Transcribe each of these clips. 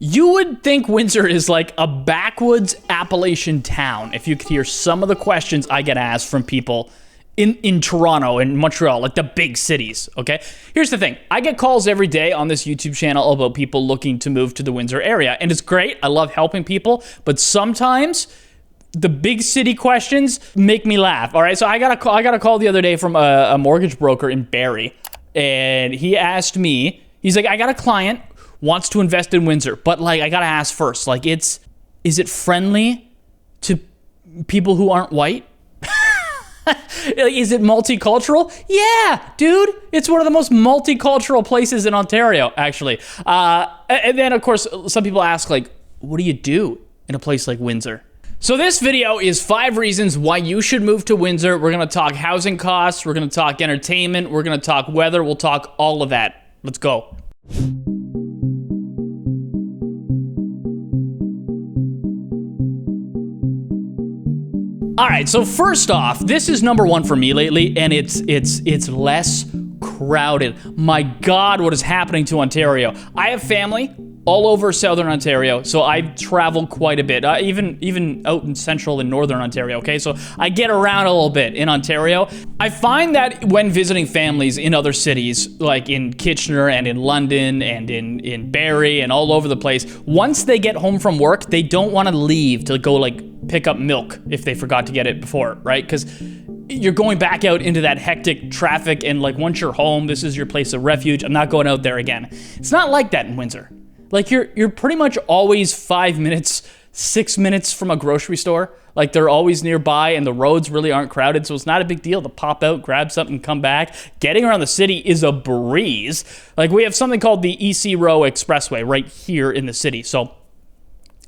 You would think Windsor is like a backwoods Appalachian town if you could hear some of the questions I get asked from people in Toronto and Montreal, like the big cities, okay? Here's the thing. I get calls every day on this YouTube channel about people looking to move to the Windsor area, and it's great. I love helping people, but sometimes the big city questions make me laugh, all right? So I got a call the other day from a mortgage broker in Barrie, and he asked me, he's like, I got a client wants to invest in Windsor, but like I gotta ask first, like is it friendly to people who aren't white? Is it multicultural? Yeah, dude, it's one of the most multicultural places in Ontario, actually. And then of course, some people ask like, what do you do in a place like Windsor? So this video is 5 reasons why you should move to Windsor. We're gonna talk housing costs, we're gonna talk entertainment, we're gonna talk weather, we'll talk all of that. Let's go. All right, so first off, this is number 1 for me lately, and it's less crowded. My God, what is happening to Ontario? I have family all over southern Ontario, so I travel quite a bit, even out in central and northern Ontario, okay? So I get around a little bit in Ontario. I find that when visiting families in other cities, like in Kitchener and in London and in Barrie and all over the place, once they get home from work, they don't want to leave to go like pick up milk if they forgot to get it before, right? Because you're going back out into that hectic traffic, and like once you're home, this is your place of refuge. I'm not going out there again. It's not like that in Windsor. Like you're pretty much always 5 minutes, 6 minutes from a grocery store. Like they're always nearby, and the roads really aren't crowded, so it's not a big deal to pop out, grab something, come back. Getting around the city is a breeze. Like we have something called the EC Row Expressway right here in the city. So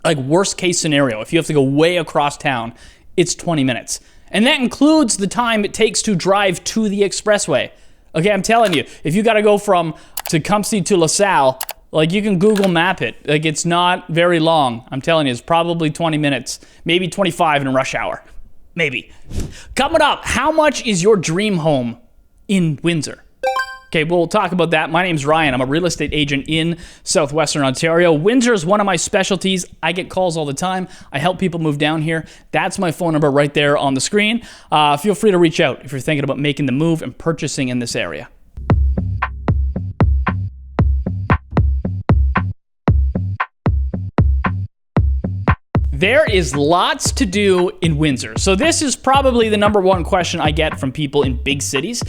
like worst case scenario, if you have to go way across town, it's 20 minutes. And that includes the time it takes to drive to the expressway. Okay, I'm telling you, if you gotta go from Tecumseh to LaSalle, like you can Google map it. Like it's not very long. I'm telling you, it's probably 20 minutes, maybe 25 in rush hour, maybe. Coming up, how much is your dream home in Windsor? Okay, we'll talk about that. My name's Ryan. I'm a real estate agent in southwestern Ontario. Windsor is one of my specialties. I get calls all the time. I help people move down here. That's my phone number right there on the screen. Feel free to reach out if you're thinking about making the move and purchasing in this area. There is lots to do in Windsor. So this is probably the number 1 question I get from people in big cities.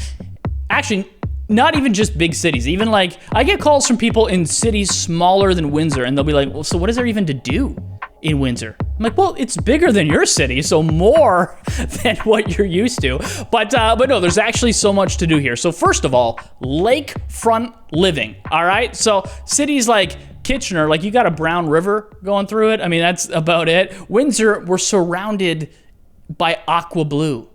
Actually, not even just big cities, even like, I get calls from people in cities smaller than Windsor, and they'll be like, well, so what is there even to do in Windsor? I'm like, well, it's bigger than your city, so more than what you're used to. But no, there's actually so much to do here. So first of all, lakefront living, all right? So cities like Kitchener, like you got a brown river going through it. I mean, that's about it. Windsor, we're surrounded by aqua blue.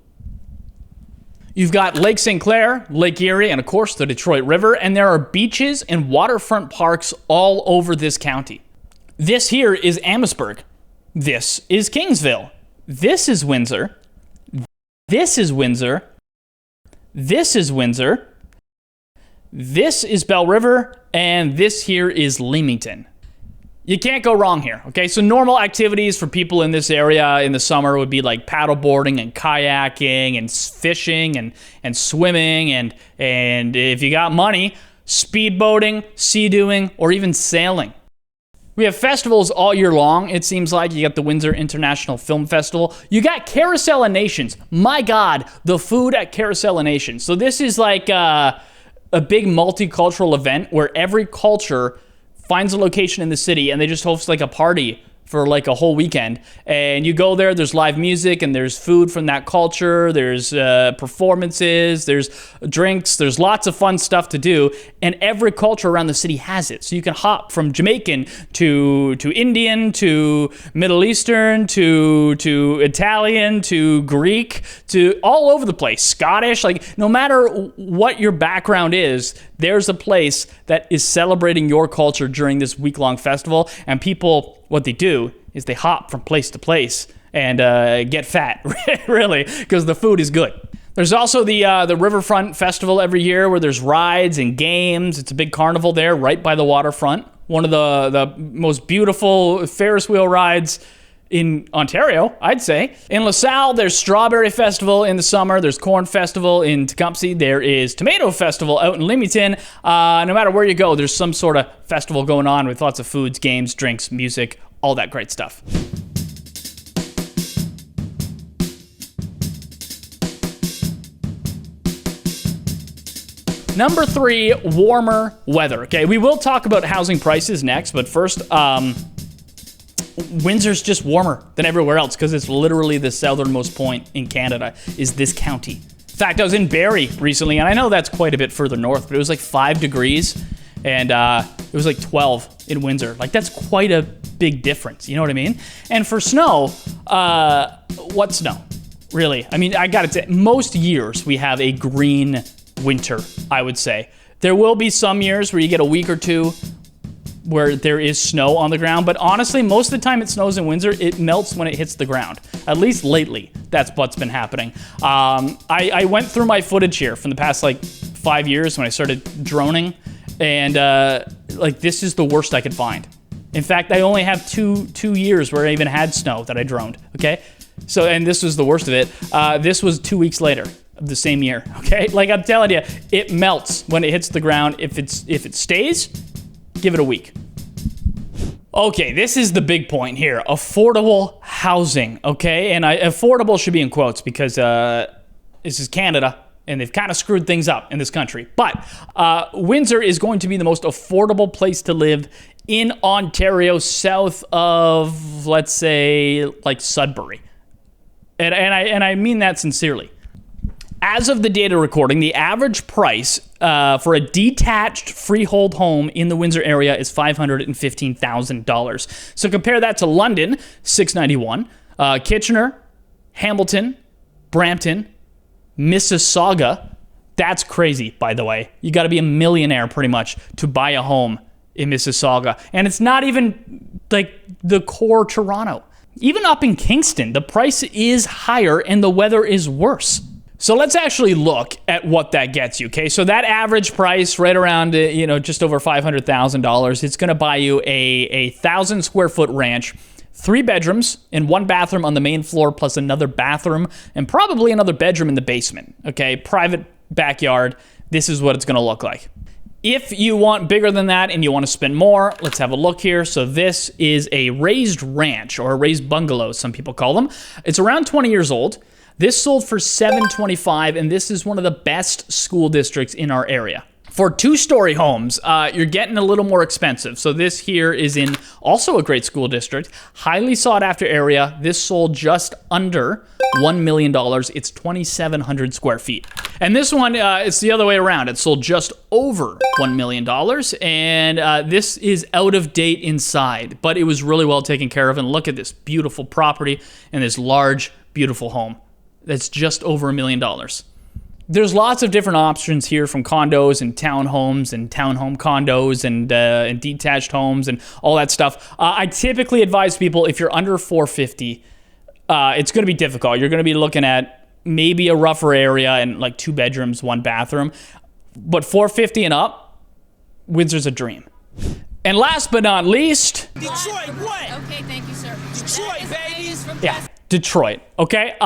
You've got Lake St. Clair, Lake Erie, and of course the Detroit River, and there are beaches and waterfront parks all over this county. This here is Amherstburg. This is Kingsville. This is Windsor. This is Windsor. This is Windsor. This is Belle River, and this here is Leamington. You can't go wrong here, okay? So normal activities for people in this area in the summer would be like paddleboarding and kayaking and fishing and swimming and if you got money, speedboating, sea-doing, or even sailing. We have festivals all year long, it seems like. You got the Windsor International Film Festival. You got Carousel of Nations. My God, the food at Carousel of Nations. So this is like a big multicultural event where every culture finds a location in the city and they just host like a party for like a whole weekend. And you go there, there's live music and there's food from that culture, there's performances, there's drinks, there's lots of fun stuff to do, and every culture around the city has it. So you can hop from Jamaican to Indian to Middle Eastern to Italian to Greek to all over the place, Scottish. Like no matter what your background is, there's a place that is celebrating your culture during this week-long festival, and people, what they do is they hop from place to place and get fat, really, because the food is good. There's also the Riverfront Festival every year where there's rides and games. It's a big carnival there right by the waterfront. one of the most beautiful Ferris wheel rides in Ontario, I'd say. In LaSalle, there's Strawberry Festival in the summer. There's Corn Festival in Tecumseh. There is Tomato Festival out in Leamington. No matter where you go, there's some sort of festival going on with lots of foods, games, drinks, music, all that great stuff. Number 3, warmer weather. Okay, we will talk about housing prices next, but first, Windsor's just warmer than everywhere else because it's literally the southernmost point in Canada is this county. In fact, I was in Barrie recently, and I know that's quite a bit further north, but it was like 5 degrees, and it was like 12 in Windsor. Like, that's quite a big difference, you know what I mean? And for snow, what snow? Really? I mean, I gotta say, most years we have a green winter, I would say. There will be some years where you get a week or two where there is snow on the ground, but honestly, most of the time it snows in Windsor, it melts when it hits the ground. At least lately, that's what's been happening. I went through my footage here from the past like 5 years when I started droning, and like this is the worst I could find. In fact, I only have two years where I even had snow that I droned, okay? So, and this was the worst of it. This was 2 weeks later of the same year, okay? Like I'm telling you, it melts when it hits the ground. If it stays, give it a week. Okay, this is the big point here. Affordable housing, okay? And affordable should be in quotes because this is Canada and they've kind of screwed things up in this country. But Windsor is going to be the most affordable place to live in Ontario, south of, let's say, like Sudbury. And I mean that sincerely. As of the date of recording, the average price for a detached freehold home in the Windsor area is $515,000. So compare that to London, $691, Kitchener, Hamilton, Brampton, Mississauga. That's crazy, by the way. You got to be a millionaire pretty much to buy a home in Mississauga. And it's not even like the core Toronto. Even up in Kingston, the price is higher and the weather is worse. So let's actually look at what that gets you, okay? So that average price right around, just over $500,000, it's going to buy you a 1,000 square foot ranch, 3 bedrooms and 1 bathroom on the main floor plus another bathroom and probably another bedroom in the basement, okay? Private backyard. This is what it's going to look like. If you want bigger than that and you want to spend more, let's have a look here. So this is a raised ranch or a raised bungalow, some people call them. It's around 20 years old. This sold for $725, and this is one of the best school districts in our area. For 2-story homes, you're getting a little more expensive. So this here is in also a great school district, highly sought after area. This sold just under $1 million. It's 2,700 square feet. And this one, it's the other way around. It sold just over $1 million. And this is out of date inside, but it was really well taken care of. And look at this beautiful property and this large, beautiful home. That's just over $1 million. There's lots of different options here from condos and townhomes and townhome condos and detached homes and all that stuff. I typically advise people if you're under $450, it's going to be difficult. You're going to be looking at maybe a rougher area and like 2 bedrooms, 1 bathroom. But $450 and up, Windsor's a dream. And last but not least, Detroit, what? Okay, thank you, sir. Detroit, baby. yeah, Detroit. Okay.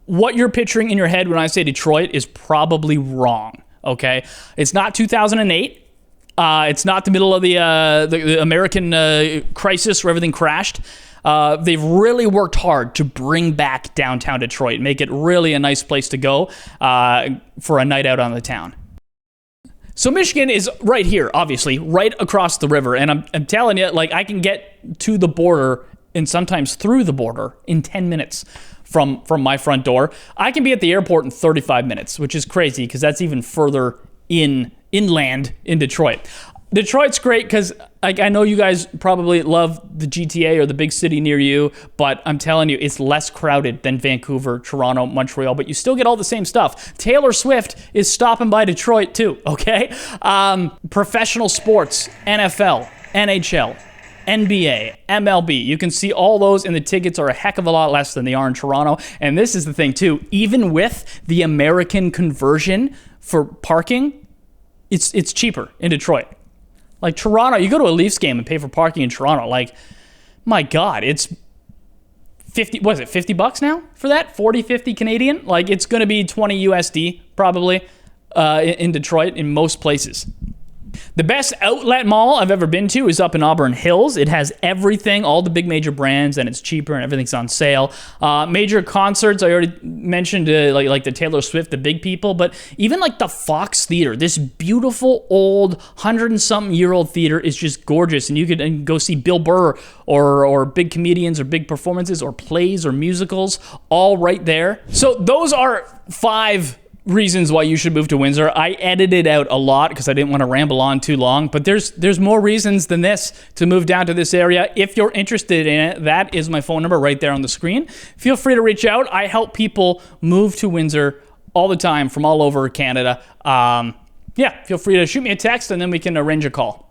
What you're picturing in your head when I say Detroit is probably wrong, okay? It's not 2008. It's not the middle of the American crisis where everything crashed. They've really worked hard to bring back downtown Detroit, make it really a nice place to go for a night out on the town. So Michigan is right here, obviously, right across the river. And I'm telling you, like, I can get to the border and sometimes through the border in 10 minutes. From my front door. I can be at the airport in 35 minutes, which is crazy because that's even further inland in Detroit. Detroit's great because I know you guys probably love the GTA or the big city near you, but I'm telling you, it's less crowded than Vancouver, Toronto, Montreal, but you still get all the same stuff. Taylor Swift is stopping by Detroit too, okay? Professional sports, NFL, NHL, NBA, MLB. You can see all those, and the tickets are a heck of a lot less than they are in Toronto. And this is the thing, too. Even with the American conversion for parking, it's cheaper in Detroit. Like Toronto, you go to a Leafs game and pay for parking in Toronto. Like, my God, it's 50, what is it, $50 now for that? 40, 50 Canadian? Like, it's going to be 20 USD probably in Detroit in most places. The best outlet mall I've ever been to is up in Auburn Hills. It has everything, all the big major brands, and it's cheaper and everything's on sale. Major concerts, I already mentioned like the Taylor Swift, the big people, but even like the Fox Theater, this beautiful old 100-something-year-old theater is just gorgeous, and you could go see Bill Burr or big comedians or big performances or plays or musicals all right there. So those are 5 reasons why you should move to Windsor. I edited out a lot because I didn't want to ramble on too long, but there's more reasons than this to move down to this area. If you're interested in it, that is my phone number right there on the screen. Feel free to reach out. I help people move to Windsor all the time from all over Canada. Yeah, feel free to shoot me a text and then we can arrange a call.